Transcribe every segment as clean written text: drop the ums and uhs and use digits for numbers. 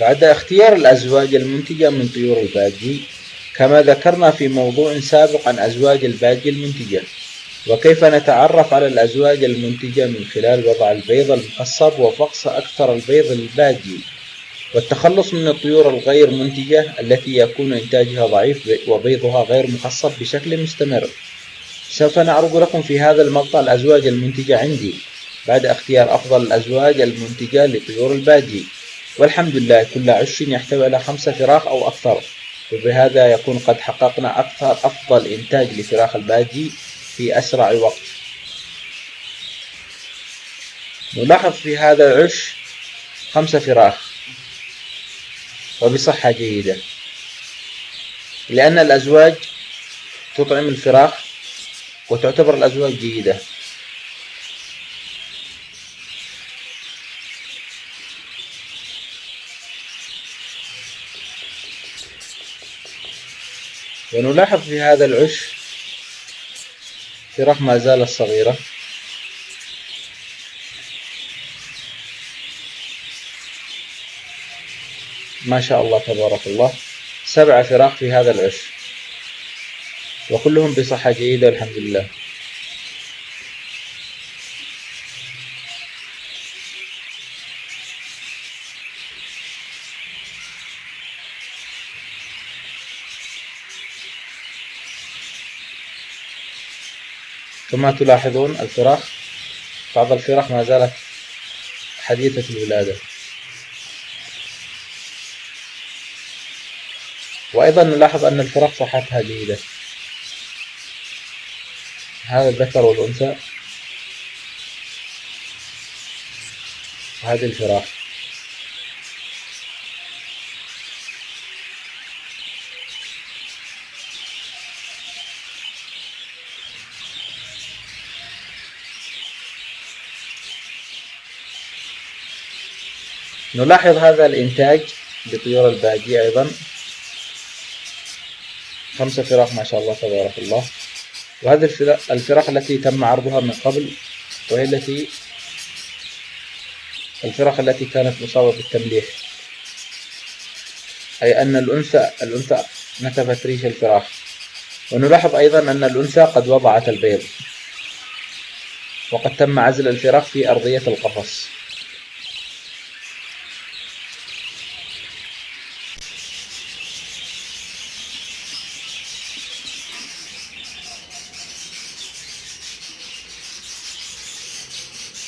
بعد اختيار الأزواج المنتجة من طيور البادجي، كما ذكرنا في موضوع سابق عن أزواج البادجي المنتجة وكيف نتعرف على الأزواج المنتجة من خلال وضع البيض المخصب وفقس أكثر البيض البادجي والتخلص من الطيور الغير منتجة التي يكون إنتاجها ضعيف وبيضها غير مخصب بشكل مستمر. سوف نعرض لكم في هذا المقطع الأزواج المنتجة عندي بعد اختيار أفضل الأزواج المنتجة لطيور البادجي، والحمد لله كل عش يحتوي على 5 فراخ أو أكثر، وبهذا يكون قد حققنا أفضل إنتاج لفراخ البادجي في أسرع وقت. نلاحظ في هذا العش 5 فراخ وبصحة جيدة، لأن الأزواج تطعم الفراخ وتعتبر الأزواج جيدة. ونلاحظ في هذا العش فراخ ما زالت صغيرة، ما شاء الله تبارك الله، 7 فراخ في هذا العش وكلهم بصحة جيدة والحمد لله. كما تلاحظون الفراخ، بعض الفراخ ما زالت حديثة الولادة. وأيضا نلاحظ أن الفراخ صحتها جيدة، هذا الذكر والأنثى وهذه الفراخ. نلاحظ هذا الإنتاج لطيور البادجي أيضا، 5 فراخ ما شاء الله تبارك الله. وهذه الفراخ التي تم عرضها من قبل، وهي الفراخ التي كانت مصابة بالتمليح، أي أن الأنثى نتفت ريش الفراخ. ونلاحظ أيضا أن الأنثى قد وضعت البيض وقد تم عزل الفراخ في أرضية القفص.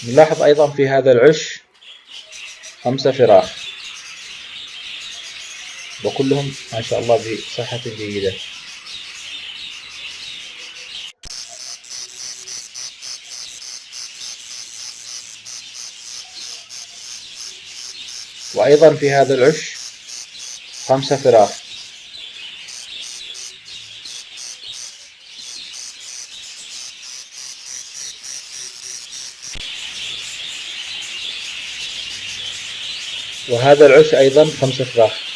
نلاحظ أيضا في هذا العش 5 فراخ وكلهم ما شاء الله بصحة جيدة. وأيضا في هذا العش 5 فراخ. وهذا العش أيضا 5 فراخ.